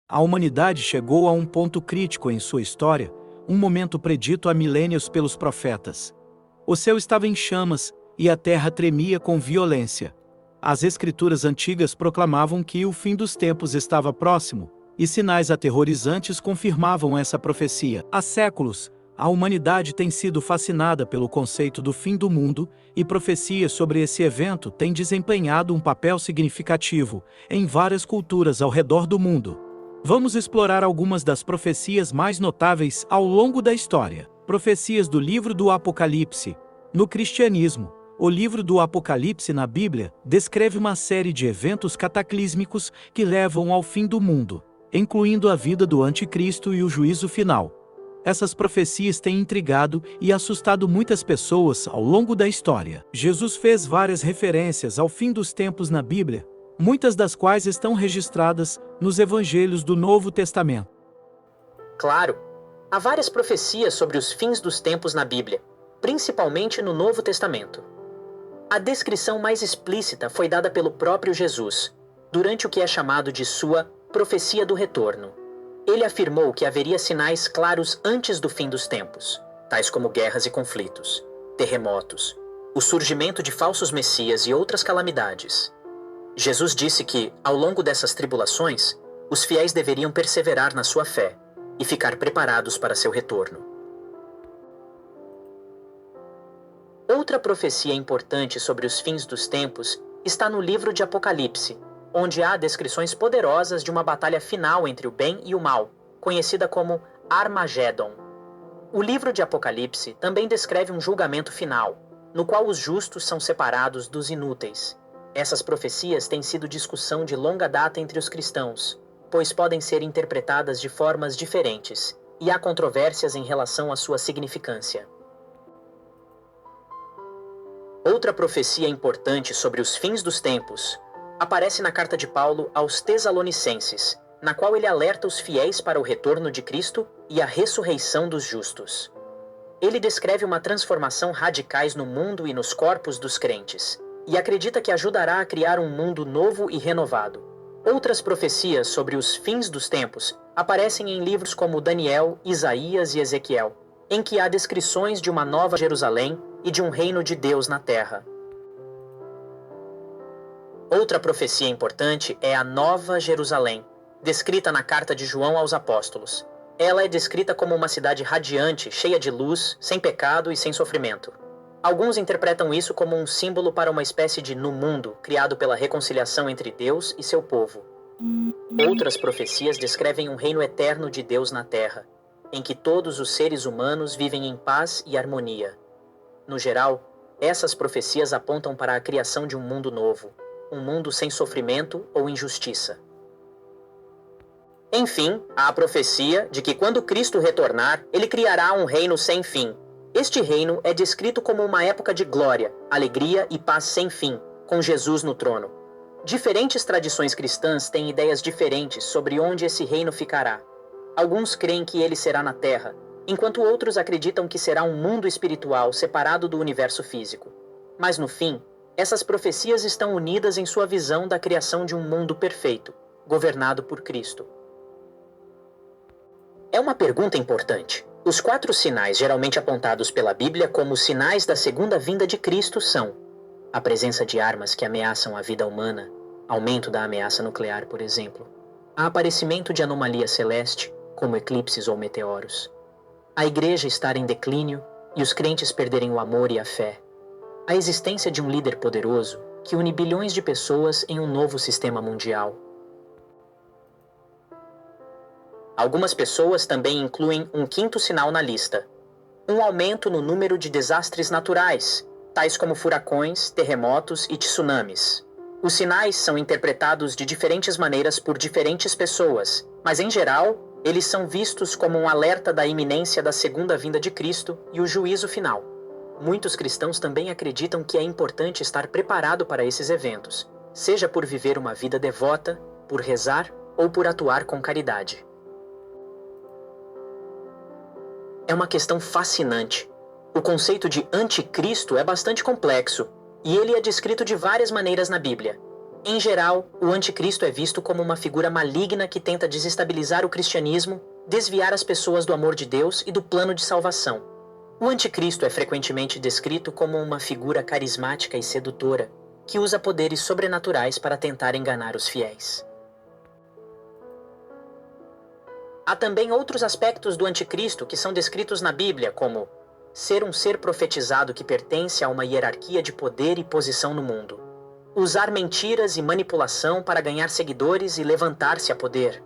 A humanidade chegou a um ponto crítico em sua história, um momento predito há milênios pelos profetas. O céu estava em chamas, e a terra tremia com violência. As escrituras antigas proclamavam que o fim dos tempos estava próximo, e sinais aterrorizantes confirmavam essa profecia. Há séculos, a humanidade tem sido fascinada pelo conceito do fim do mundo, e profecias sobre esse evento têm desempenhado um papel significativo em várias culturas ao redor do mundo. Vamos explorar algumas das profecias mais notáveis ao longo da história. Profecias do livro do Apocalipse. No cristianismo, o livro do Apocalipse na Bíblia descreve uma série de eventos cataclísmicos que levam ao fim do mundo, incluindo a vida do anticristo e o juízo final. Essas profecias têm intrigado e assustado muitas pessoas ao longo da história. Jesus fez várias referências ao fim dos tempos na Bíblia, muitas das quais estão registradas nos evangelhos do Novo Testamento. Claro, há várias profecias sobre os fins dos tempos na Bíblia, principalmente no Novo Testamento. A descrição mais explícita foi dada pelo próprio Jesus, durante o que é chamado de sua profecia do retorno. Ele afirmou que haveria sinais claros antes do fim dos tempos, tais como guerras e conflitos, terremotos, o surgimento de falsos messias e outras calamidades. Jesus disse que, ao longo dessas tribulações, os fiéis deveriam perseverar na sua fé e ficar preparados para seu retorno. Outra profecia importante sobre os fins dos tempos está no livro de Apocalipse, onde há descrições poderosas de uma batalha final entre o bem e o mal, conhecida como Armagedon. O livro de Apocalipse também descreve um julgamento final, no qual os justos são separados dos inúteis. Essas profecias têm sido discussão de longa data entre os cristãos, pois podem ser interpretadas de formas diferentes, e há controvérsias em relação à sua significância. Outra profecia importante sobre os fins dos tempos aparece na carta de Paulo aos Tessalonicenses, na qual ele alerta os fiéis para o retorno de Cristo e a ressurreição dos justos. Ele descreve uma transformação radicais no mundo e nos corpos dos crentes, e acredita que ajudará a criar um mundo novo e renovado. Outras profecias sobre os fins dos tempos aparecem em livros como Daniel, Isaías e Ezequiel, em que há descrições de uma nova Jerusalém e de um reino de Deus na terra. Outra profecia importante é a Nova Jerusalém, descrita na carta de João aos Apóstolos. Ela é descrita como uma cidade radiante, cheia de luz, sem pecado e sem sofrimento. Alguns interpretam isso como um símbolo para uma espécie de no mundo, criado pela reconciliação entre Deus e seu povo. Outras profecias descrevem um reino eterno de Deus na terra, em que todos os seres humanos vivem em paz e harmonia. No geral, essas profecias apontam para a criação de um mundo novo, um mundo sem sofrimento ou injustiça. Enfim, há a profecia de que quando Cristo retornar, ele criará um reino sem fim. Este reino é descrito como uma época de glória, alegria e paz sem fim, com Jesus no trono. Diferentes tradições cristãs têm ideias diferentes sobre onde esse reino ficará. Alguns creem que ele será na terra, enquanto outros acreditam que será um mundo espiritual separado do universo físico. Mas no fim, essas profecias estão unidas em sua visão da criação de um mundo perfeito, governado por Cristo. É uma pergunta importante. Os 4 sinais geralmente apontados pela Bíblia como sinais da segunda vinda de Cristo são a presença de armas que ameaçam a vida humana, aumento da ameaça nuclear, por exemplo, a aparecimento de anomalia celeste, como eclipses ou meteoros, a igreja estar em declínio e os crentes perderem o amor e a fé, a existência de um líder poderoso que une bilhões de pessoas em um novo sistema mundial. Algumas pessoas também incluem um 5º sinal na lista: um aumento no número de desastres naturais, tais como furacões, terremotos e tsunamis. Os sinais são interpretados de diferentes maneiras por diferentes pessoas, mas em geral, eles são vistos como um alerta da iminência da segunda vinda de Cristo e o juízo final. Muitos cristãos também acreditam que é importante estar preparado para esses eventos, seja por viver uma vida devota, por rezar ou por atuar com caridade. É uma questão fascinante. O conceito de anticristo é bastante complexo, e ele é descrito de várias maneiras na Bíblia. Em geral, o anticristo é visto como uma figura maligna que tenta desestabilizar o cristianismo, desviar as pessoas do amor de Deus e do plano de salvação. O anticristo é frequentemente descrito como uma figura carismática e sedutora, que usa poderes sobrenaturais para tentar enganar os fiéis. Há também outros aspectos do anticristo que são descritos na Bíblia, como ser um ser profetizado que pertence a uma hierarquia de poder e posição no mundo, usar mentiras e manipulação para ganhar seguidores e levantar-se a poder,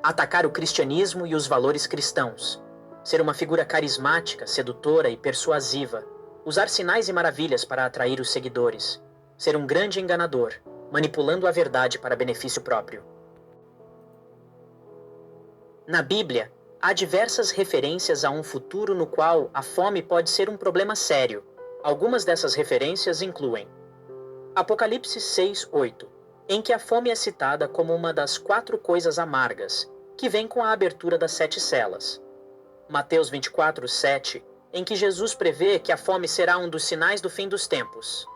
atacar o cristianismo e os valores cristãos, ser uma figura carismática, sedutora e persuasiva, usar sinais e maravilhas para atrair os seguidores, ser um grande enganador, manipulando a verdade para benefício próprio. Na Bíblia, há diversas referências a um futuro no qual a fome pode ser um problema sério. Algumas dessas referências incluem Apocalipse 6:8, em que a fome é citada como uma das 4 coisas amargas, que vem com a abertura das 7 celas. Mateus 24:7, em que Jesus prevê que a fome será um dos sinais do fim dos tempos.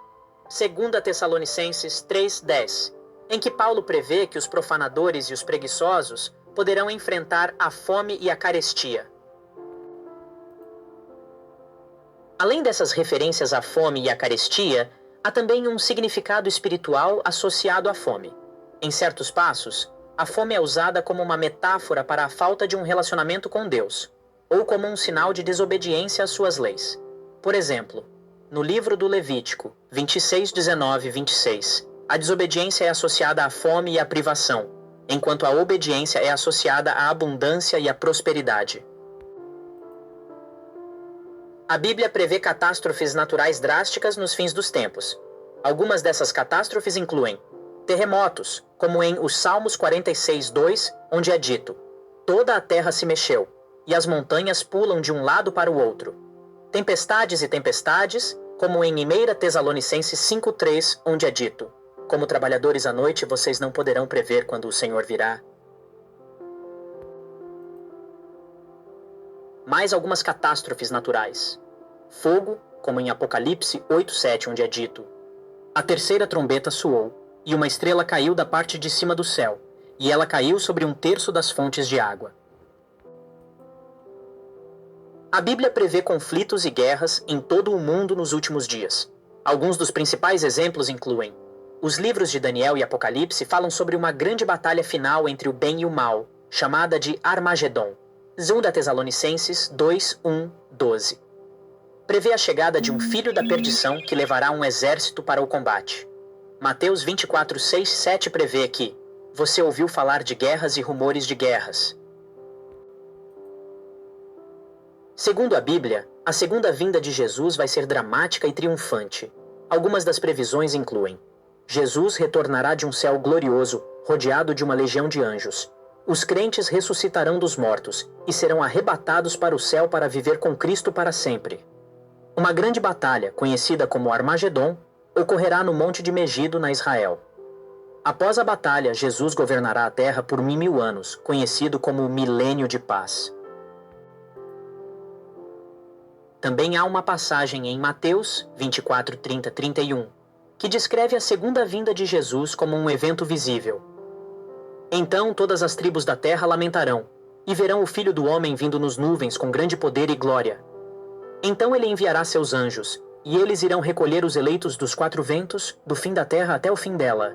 2 Tessalonicenses 3:10, em que Paulo prevê que os profanadores e os preguiçosos poderão enfrentar a fome e a carestia. Além dessas referências à fome e à carestia, há também um significado espiritual associado à fome. Em certos passos, a fome é usada como uma metáfora para a falta de um relacionamento com Deus, ou como um sinal de desobediência às suas leis. Por exemplo, no livro do Levítico 26:19-26, a desobediência é associada à fome e à privação, enquanto a obediência é associada à abundância e à prosperidade. A Bíblia prevê catástrofes naturais drásticas nos fins dos tempos. Algumas dessas catástrofes incluem terremotos, como em os Salmos 46:2, onde é dito: toda a terra se mexeu, e as montanhas pulam de um lado para o outro. Tempestades e tempestades, como em 1 Tessalonicenses 5:3, onde é dito: como trabalhadores à noite, vocês não poderão prever quando o Senhor virá. Mais algumas catástrofes naturais. Fogo, como em Apocalipse 8:7, onde é dito: a terceira trombeta soou, e uma estrela caiu da parte de cima do céu, e ela caiu sobre 1/3 das fontes de água. A Bíblia prevê conflitos e guerras em todo o mundo nos últimos dias. Alguns dos principais exemplos incluem os livros de Daniel e Apocalipse falam sobre uma grande batalha final entre o bem e o mal, chamada de Armagedon. 2 Tessalonicenses 2:1-12. Prevê a chegada de um filho da perdição que levará um exército para o combate. Mateus 24:6-7 prevê que você ouviu falar de guerras e rumores de guerras. Segundo a Bíblia, a segunda vinda de Jesus vai ser dramática e triunfante. Algumas das previsões incluem: Jesus retornará de um céu glorioso, rodeado de uma legião de anjos. Os crentes ressuscitarão dos mortos e serão arrebatados para o céu para viver com Cristo para sempre. Uma grande batalha, conhecida como Armagedon, ocorrerá no Monte de Megido, na Israel. Após a batalha, Jesus governará a terra por 1000 anos, conhecido como o Milênio de Paz. Também há uma passagem em Mateus 24:30-31, que descreve a segunda vinda de Jesus como um evento visível. Então todas as tribos da terra lamentarão, e verão o Filho do Homem vindo nos nuvens com grande poder e glória. Então ele enviará seus anjos, e eles irão recolher os eleitos dos 4 ventos, do fim da terra até o fim dela.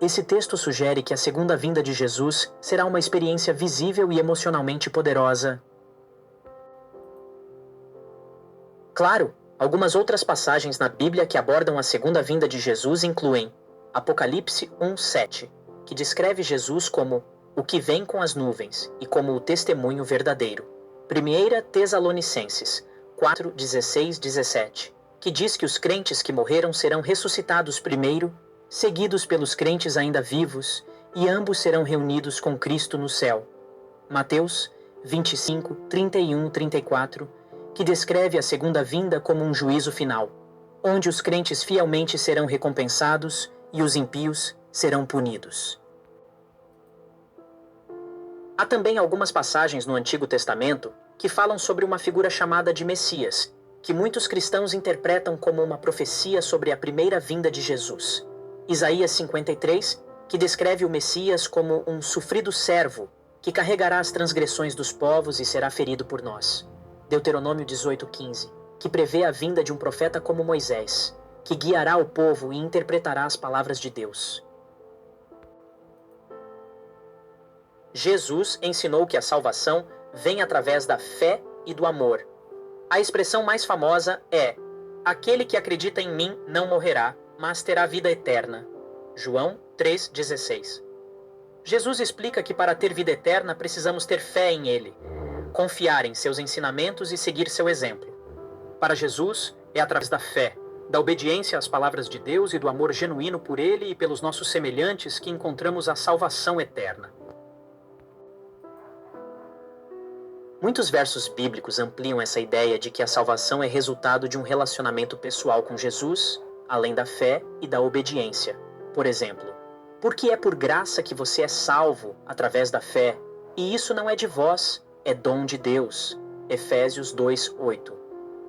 Esse texto sugere que a segunda vinda de Jesus será uma experiência visível e emocionalmente poderosa. Claro, algumas outras passagens na Bíblia que abordam a segunda vinda de Jesus incluem Apocalipse 1:7, que descreve Jesus como o que vem com as nuvens e como o testemunho verdadeiro. 1 Tessalonicenses 4:16-17, que diz que os crentes que morreram serão ressuscitados primeiro, seguidos pelos crentes ainda vivos, e ambos serão reunidos com Cristo no céu. Mateus 25:31-34, que descreve a segunda vinda como um juízo final, onde os crentes fielmente serão recompensados e os ímpios serão punidos. Há também algumas passagens no Antigo Testamento que falam sobre uma figura chamada de Messias, que muitos cristãos interpretam como uma profecia sobre a primeira vinda de Jesus. Isaías 53, que descreve o Messias como um sofrido servo que carregará as transgressões dos povos e será ferido por nós. Deuteronômio 18:15, que prevê a vinda de um profeta como Moisés, que guiará o povo e interpretará as palavras de Deus. Jesus ensinou que a salvação vem através da fé e do amor. A expressão mais famosa é: aquele que acredita em mim não morrerá, mas terá vida eterna. João 3,16. Jesus explica que para ter vida eterna precisamos ter fé em Ele, confiar em seus ensinamentos e seguir seu exemplo. Para Jesus, é através da fé, da obediência às palavras de Deus e do amor genuíno por Ele e pelos nossos semelhantes que encontramos a salvação eterna. Muitos versos bíblicos ampliam essa ideia de que a salvação é resultado de um relacionamento pessoal com Jesus, além da fé e da obediência. Por exemplo, porque é por graça que você é salvo através da fé, e isso não é de vós, é dom de Deus. Efésios 2:8.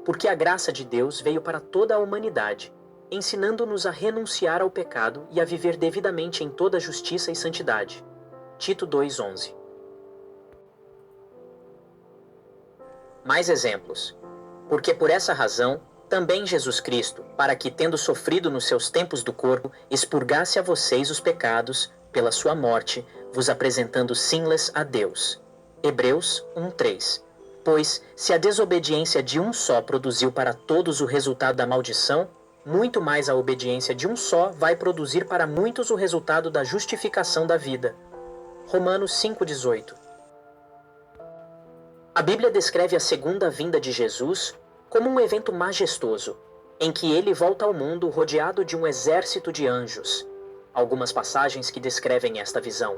Porque a graça de Deus veio para toda a humanidade, ensinando-nos a renunciar ao pecado e a viver devidamente em toda justiça e santidade. Tito 2:11. Mais exemplos. Porque por essa razão, também Jesus Cristo, para que, tendo sofrido nos seus tempos do corpo, expurgasse a vocês os pecados, pela sua morte, vos apresentando sinless a Deus. Hebreus 1:3. Pois, se a desobediência de um só produziu para todos o resultado da maldição, muito mais a obediência de um só vai produzir para muitos o resultado da justificação da vida. Romanos 5:18. A Bíblia descreve a segunda vinda de Jesus como um evento majestoso, em que ele volta ao mundo rodeado de um exército de anjos. Algumas passagens que descrevem esta visão.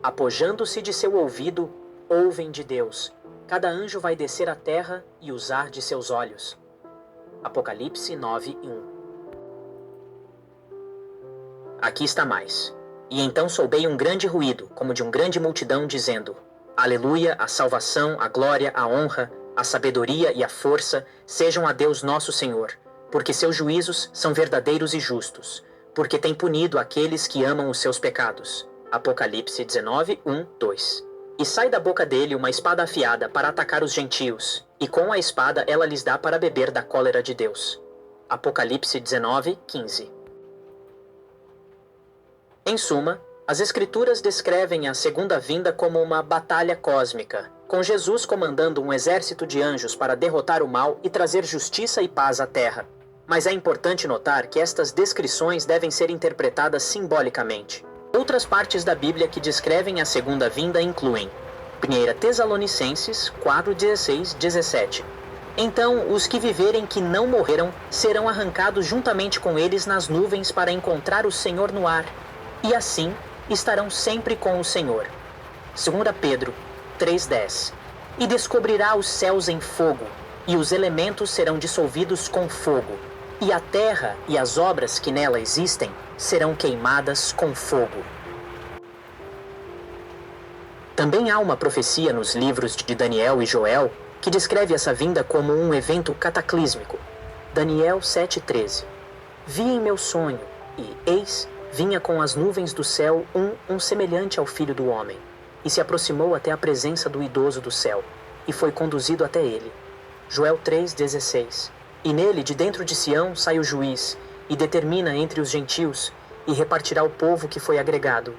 Apojando-se de seu ouvido, ouvem de Deus. Cada anjo vai descer à terra e usar de seus olhos. Apocalipse 9:1. Aqui está mais. E então soubei um grande ruído, como de uma grande multidão, dizendo: Aleluia, a salvação, a glória, a honra, a sabedoria e a força sejam a Deus nosso Senhor, porque seus juízos são verdadeiros e justos, porque tem punido aqueles que amam os seus pecados. Apocalipse 19:1-2. E sai da boca dele uma espada afiada para atacar os gentios, e com a espada ela lhes dá para beber da cólera de Deus. Apocalipse 19:15. Em suma, as Escrituras descrevem a segunda vinda como uma batalha cósmica, com Jesus comandando um exército de anjos para derrotar o mal e trazer justiça e paz à terra. Mas é importante notar que estas descrições devem ser interpretadas simbolicamente. Outras partes da Bíblia que descrevem a segunda vinda incluem 1 Tessalonicenses 4:16-17. Então, os que viverem que não morreram serão arrancados juntamente com eles nas nuvens para encontrar o Senhor no ar, e assim estarão sempre com o Senhor. 2 Pedro 3:10. E descobrirá os céus em fogo, e os elementos serão dissolvidos com fogo, e a terra e as obras que nela existem serão queimadas com fogo. Também há uma profecia nos livros de Daniel e Joel que descreve essa vinda como um evento cataclísmico. Daniel 7:13. Vi em meu sonho, e eis, vinha com as nuvens do céu um semelhante ao Filho do Homem, e se aproximou até a presença do idoso do céu, e foi conduzido até ele. Joel 3:16. E nele, de dentro de Sião, sai o juiz, e determina entre os gentios, e repartirá o povo que foi agregado,